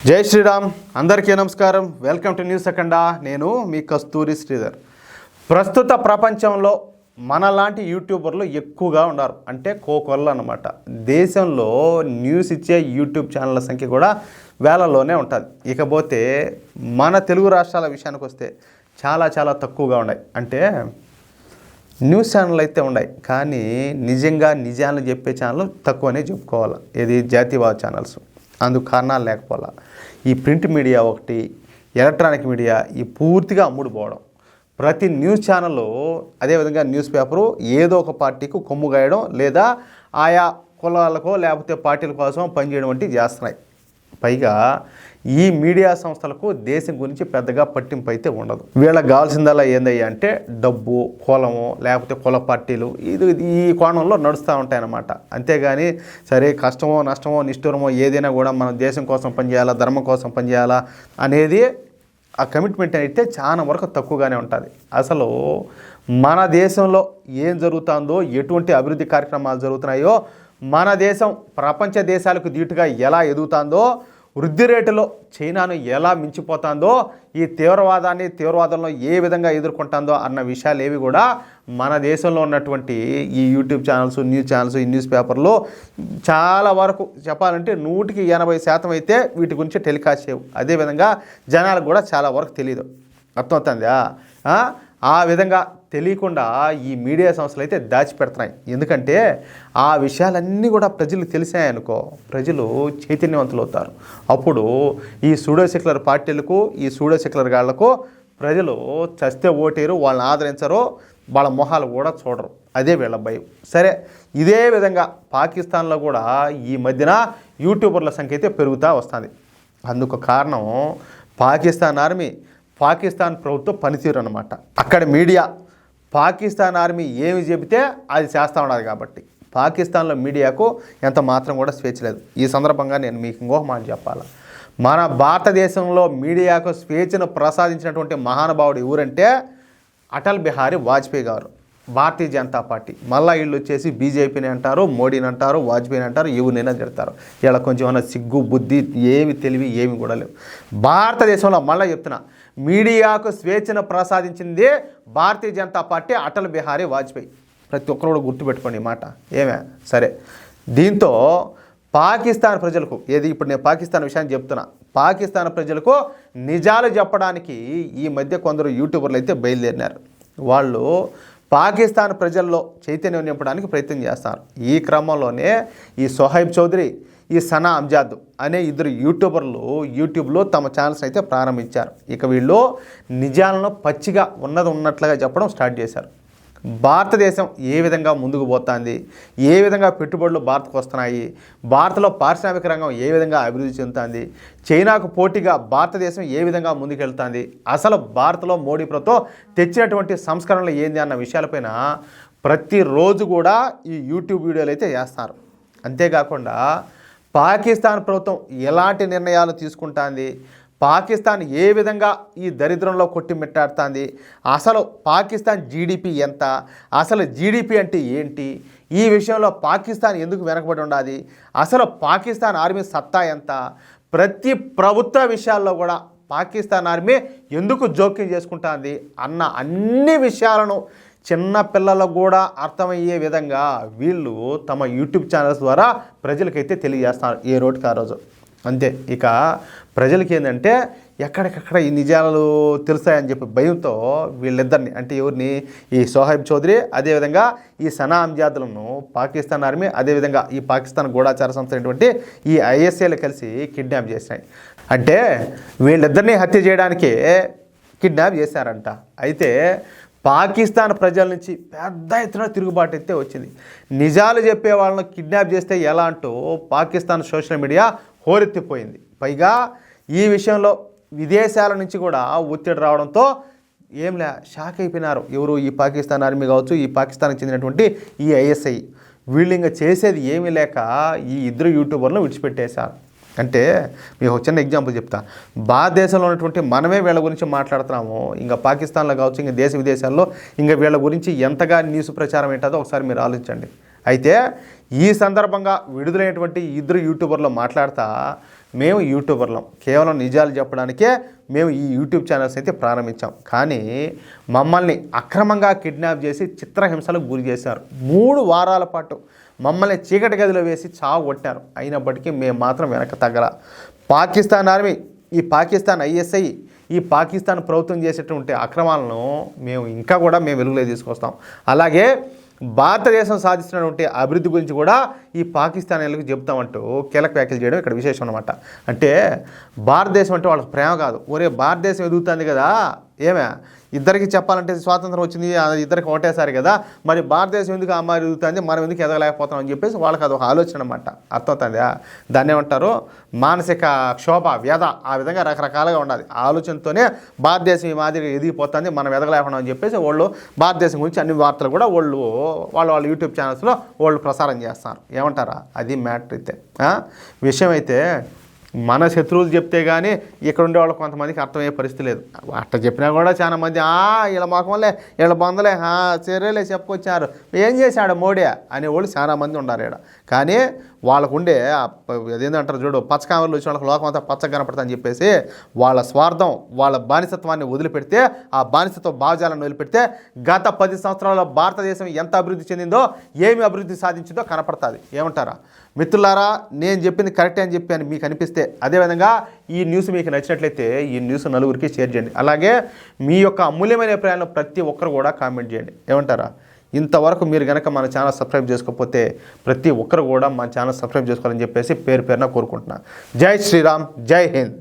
జై శ్రీరామ్. అందరికీ నమస్కారం. Welcome to news secunda. నేను మీ కస్తూరి శ్రీధర్. ప్రస్తుత ప్రపంచంలో మనలాంటి యూట్యూబర్లు ఎక్కువగా ఉన్నారు, అంటే కోకొల్లు అన్నమాట. దేశంలో న్యూస్ ఇచ్చే యూట్యూబ్ ఛానళ్ళ సంఖ్య కూడా వేలల్లోనే ఉంటుంది. ఇకపోతే మన తెలుగు రాష్ట్రాల విషయానికి వస్తే చాలా చాలా తక్కువగా ఉన్నాయి. అంటే న్యూస్ ఛానళ్ళు అయితే ఉన్నాయి, కానీ నిజాలను చెప్పే ఛానల్ తక్కువనే చెప్పుకోవాలి. ఇది జాతీయవాద ఛానల్స్. అందుకు కారణాలు లేకపోలా ఈ ప్రింట్ మీడియా ఒకటి, ఎలక్ట్రానిక్ మీడియా ఈ పూర్తిగా అమ్ముడుపోవడం. ప్రతి న్యూస్ ఛానల్, అదేవిధంగా న్యూస్ పేపరు ఏదో ఒక పార్టీకి కొమ్ము గాయడం లేదా ఆయా కులాలకో లేకపోతే పార్టీల కోసం పనిచేయడం వంటివి చేస్తున్నాయి. పైగా ఈ మీడియా సంస్థలకు దేశం గురించి పెద్దగా పట్టింపు అయితే ఉండదు. వీళ్ళకి కావాల్సిందల్లా ఏందయ్యా అంటే డబ్బు, కులము లేకపోతే కుల పార్టీలు, ఈ కోణంలో నడుస్తూ ఉంటాయన్నమాట. అంతేగాని సరే కష్టమో నష్టమో నిష్ఠూరమో ఏదైనా కూడా మనం దేశం కోసం పనిచేయాలా, ధర్మం కోసం పనిచేయాలా అనేది ఆ కమిట్మెంట్ అయితే చాలా వరకు తక్కువగానే ఉంటుంది. అసలు మన దేశంలో ఏం జరుగుతుందో, ఎటువంటి అభివృద్ధి కార్యక్రమాలు జరుగుతున్నాయో, మన దేశం ప్రపంచ దేశాలకు ధీటుగా ఎలా ఎదుగుతుందో, వృద్ధి రేటులో చైనాను ఎలా మించిపోతుందో, ఈ తీవ్రవాదంలో ఏ విధంగా ఎదుర్కొంటుందో అన్న విషయాలు ఏవి కూడా మన దేశంలో ఉన్నటువంటి ఈ యూట్యూబ్ ఛానల్స్, న్యూస్ ఛానల్స్, ఈ న్యూస్ పేపర్లో చాలా వరకు చెప్పాలంటే 100% అయితే వీటి గురించి టెలికాస్ట్ చేయవు. అదేవిధంగా జనాలకు కూడా చాలా వరకు తెలియదు. అర్థమవుతుందా? ఆ విధంగా తెలియకుండా ఈ మీడియా సంస్థలు అయితే దాచిపెడుతున్నాయి. ఎందుకంటే ఆ విషయాలన్నీ కూడా ప్రజలకు తెలిసాయనుకో, ప్రజలు చైతన్యవంతులు అవుతారు. అప్పుడు ఈ సూడో సెక్యులర్ పార్టీలకు, ఈ సూడో సెక్యులర్ గాళ్లకు ప్రజలు చస్తే ఓటేరు, వాళ్ళని ఆదరించరు, వాళ్ళ మొహాలు కూడా చూడరు. అదే వీళ్ళ భయం. సరే, ఇదే విధంగా పాకిస్తాన్లో కూడా ఈ మధ్యన యూట్యూబర్ల సంఖ్య అయితే పెరుగుతూ వస్తుంది. అందుకు కారణం పాకిస్తాన్ ఆర్మీ, పాకిస్తాన్ ప్రభుత్వ పనితీరు అన్నమాట. అక్కడ మీడియా పాకిస్తాన్ ఆర్మీ ఏమి చెబితే అది చేస్తూ ఉన్నది. కాబట్టి పాకిస్తాన్లో మీడియాకు ఎంత మాత్రం కూడా స్వేచ్ఛ లేదు. ఈ సందర్భంగా నేను మీకు ఇంకొక మాట చెప్పాలి. మన భారతదేశంలో మీడియాకు స్వేచ్ఛను ప్రసాదించినటువంటి మహానుభావుడు ఎవరంటే అటల్ బిహారీ వాజ్పేయి గారు, భారతీయ జనతా పార్టీ. మళ్ళీ వీళ్ళు వచ్చేసి బీజేపీని అంటారు, మోడీని అంటారు, వాజ్పేయిని అంటారు, ఎవరినైనా తిడతారు. ఇలా కొంచెం ఏమైనా సిగ్గు, బుద్ధి, ఏమి తెలివి ఏమి కూడా లేవు. భారతదేశంలో మళ్ళీ చెప్తున్నా, మీడియాకు స్వేచ్ఛను ప్రసాదించింది భారతీయ జనతా పార్టీ, అటల్ బిహారీ వాజ్పేయి. ప్రతి ఒక్కరు కూడా గుర్తుపెట్టుకోండి ఈ మాట. ఏమే సరే, దీంతో పాకిస్తాన్ ప్రజలకు, ఇప్పుడు నేను పాకిస్తాన్ విషయాన్ని చెప్తున్నా, పాకిస్తాన్ ప్రజలకు నిజాలు చెప్పడానికి ఈ మధ్య కొందరు యూట్యూబర్లు అయితే బయలుదేరినారు. వాళ్ళు పాకిస్తాన్ ప్రజల్లో చైతన్యం నింపడానికి ప్రయత్నం చేస్తారు. ఈ క్రమంలోనే ఈ సోహైబ్ చౌదరి, ఈ సనా అంజాద్ అనే ఇద్దరు యూట్యూబర్లు యూట్యూబ్లో తమ ఛానల్స్ అయితే ప్రారంభించారు. ఇక వీళ్ళు నిజాలను పచ్చిగా ఉన్నట్లుగా చెప్పడం స్టార్ట్ చేశారు. భారతదేశం ఏ విధంగా ముందుకు పోతుంది, ఏ విధంగా పెట్టుబడులు భారత్కు వస్తున్నాయి, భారత్లో పారిశ్రామిక రంగం ఏ విధంగా అభివృద్ధి చెందుతుంది, చైనాకు పోటీగా భారతదేశం ఏ విధంగా ముందుకెళ్తుంది, అసలు భారత్లో మోడీ ప్రభుత్వం తెచ్చినటువంటి సంస్కరణలు ఏంది అన్న విషయాలపైన ప్రతిరోజు కూడా ఈ యూట్యూబ్ వీడియోలు అయితే చేస్తారు. అంతేకాకుండా పాకిస్తాన్ ప్రభుత్వం ఎలాంటి నిర్ణయాలు తీసుకుంటుంది, పాకిస్తాన్ ఏ విధంగా ఈ దరిద్రంలో కొట్టిమిట్టాడుతుంది, అసలు పాకిస్తాన్ జీడిపి ఎంత, అసలు జీడిపి అంటే ఏంటి, ఈ విషయంలో పాకిస్తాన్ ఎందుకు వెనకబడి ఉండాలి, అసలు పాకిస్తాన్ ఆర్మీ సత్తా ఎంత, ప్రతి ప్రభుత్వ విషయాల్లో కూడా పాకిస్తాన్ ఆర్మీ ఎందుకు జోక్యం చేసుకుంటుంది అన్న అన్ని విషయాలను చిన్న పిల్లలకు కూడా అర్థమయ్యే విధంగా వీళ్ళు తమ యూట్యూబ్ ఛానల్స్ ద్వారా ప్రజలకైతే తెలియజేస్తున్నారు ఏ రోజుకి ఆ రోజు. అంతే. ఇక ప్రజలకి ఏంటంటే ఎక్కడికక్కడ ఈ నిజాలు తెలుస్తాయని చెప్పి భయంతో వీళ్ళిద్దరిని, అంటే ఎవరిని, ఈ సోహైబ్ చౌదరి అదేవిధంగా ఈ సనా అంజాద్లను పాకిస్తాన్ ఆర్మీ, అదేవిధంగా ఈ పాకిస్తాన్ గూఢాచార సంస్థ అయినటువంటి ఈ ఐఎస్ఐలు కలిసి కిడ్నాప్ చేసినాయి. అంటే వీళ్ళిద్దరిని హత్య చేయడానికే కిడ్నాప్ చేశారంట. అయితే పాకిస్తాన్ ప్రజల నుంచి పెద్ద ఎత్తున తిరుగుబాటు అయితే వచ్చింది. నిజాలు చెప్పే వాళ్ళను కిడ్నాప్ చేస్తే ఎలా అంటూ పాకిస్తాన్ సోషల్ మీడియా హోరెత్తిపోయింది. పైగా ఈ విషయంలో విదేశాల నుంచి కూడా ఒత్తిడి రావడంతో షాక్ అయిపోయినారు ఎవరు, ఈ పాకిస్తాన్ ఆర్మీ కావచ్చు, ఈ పాకిస్తాన్కి చెందినటువంటి ఈ ఐఎస్ఐ. వీళ్ళు ఇంకా చేసేది ఏమీ లేక ఈ ఇద్దరు యూట్యూబర్లను విడిచిపెట్టేశారు. అంటే మీకు ఒక చిన్న ఎగ్జాంపుల్ చెప్తా. భారతదేశంలో ఉన్నటువంటి మనమే వీళ్ళ గురించి మాట్లాడుతున్నాము, ఇంకా పాకిస్తాన్లో కావచ్చు, ఇంకా దేశ విదేశాల్లో ఇంకా వీళ్ళ గురించి ఎంతగా న్యూస్ ప్రచారం ఏంటో ఒకసారి మీరు ఆలోచించండి. అయితే ఈ సందర్భంగా విడుదలైనటువంటి ఇద్దరు యూట్యూబర్లు మాట్లాడుతూ మేము యూట్యూబర్లం, కేవలం నిజాలు చెప్పడానికే మేము ఈ యూట్యూబ్ ఛానల్స్ అయితే ప్రారంభించాం, కానీ మమ్మల్ని అక్రమంగా కిడ్నాప్ చేసి చిత్రహింసలకు గురి చేశారు. 3 వారాల పాటు మమ్మల్ని చీకటి గదిలో వేసి చావు కొట్టారు. అయినప్పటికీ మేము మాత్రం వెనక తగ్గల. పాకిస్తాన్ ఆర్మీ, ఈ పాకిస్తాన్ ISI, ఈ పాకిస్తాన్ ప్రభుత్వం చేసేటువంటి అక్రమాలను ఇంకా కూడా మేము వెలుగులో తీసుకొస్తాం. అలాగే భారతదేశం సాధిస్తున్నటువంటి అభివృద్ధి గురించి కూడా ఈ పాకిస్తానీలకు చెప్తామంటూ కీలక వ్యాఖ్యలు చేయడం ఇక్కడ విశేషం అనమాట. అంటే భారతదేశం అంటే వాళ్ళకి ప్రేమ కాదు, ఒరే భారతదేశం ఎదుగుతుంది కదా, ఏమే ఇద్దరికి చెప్పాలంటే స్వాతంత్రం వచ్చింది, ఇద్దరికి ఒకటేసారి కదా, మరి భారతదేశం ఎందుకు అమ్మాయి ఎదుగుతుంది, మనం ఎందుకు ఎదగలేకపోతాం అని చెప్పేసి వాళ్ళకి అదొక ఆలోచన అనమాట. అర్థమవుతుందా? దాన్ని ఏమంటారు, మానసిక క్షోభ, వ్యధ, ఆ విధంగా రకరకాలుగా ఉండాలి. ఆ ఆలోచనతోనే భారతదేశం ఈ మాదిరి ఎదిగిపోతుంది, మనం ఎదగలేకపోవడం అని చెప్పేసి వాళ్ళు భారతదేశం గురించి అన్ని వార్తలు కూడా వాళ్ళ యూట్యూబ్ ఛానల్స్లో వాళ్ళు ప్రసారం చేస్తారు. ఏమంటారా? అది మ్యాటర్ అయితే. విషయం అయితే మన శత్రువులు చెప్తే కానీ ఇక్కడ ఉండే వాళ్ళు కొంతమందికి అర్థమయ్యే పరిస్థితి లేదు. అట్లా చెప్పినా కూడా చాలా మంది వీళ్ళ మొఖంలే, వీళ్ళ బంధులే, చర్యలే చెప్పుకొచ్చారు, ఏం చేశాడు మోడీ అనేవాళ్ళు చాలా మంది ఉన్నారు ఇక్కడ. కానీ వాళ్ళకు ఉండే అదేంటంటారు చూడు, పచ్చకామర్లు వచ్చి వాళ్ళకి లోకం అంతా పచ్చగా కనపడుతుందని చెప్పేసి వాళ్ళ స్వార్థం, వాళ్ళ బానిసత్వాన్ని వదిలిపెడితే, ఆ బానిసత్వ భావజాలను వదిలిపెడితే గత 10 సంవత్సరాల్లో భారతదేశం ఎంత అభివృద్ధి చెందిందో, ఏమి అభివృద్ధి సాధించిందో కనపడుతుంది. ఏమంటారా మిత్రులారా? నేను చెప్పింది కరెక్టే అని చెప్పి మీకు అనిపిస్తే, అదేవిధంగా ఈ న్యూస్ మీకు నచ్చినట్లయితే ఈ న్యూస్ నలుగురికి షేర్ చేయండి. అలాగే మీ యొక్క అమూల్యమైన అభిప్రాయాలను ప్రతి ఒక్కరు కూడా కామెంట్ చేయండి. ఏమంటారా? ఇంతవరకు మీరు కనుక మన ఛానల్ సబ్స్క్రైబ్ చేసుకోకపోతే ప్రతి ఒక్కరు కూడా మన ఛానల్ సబ్స్క్రైబ్ చేసుకోవాలని చెప్పేసి పేరు పేరున కోరుకుంటున్నా. జై శ్రీరామ్, జై హింద్.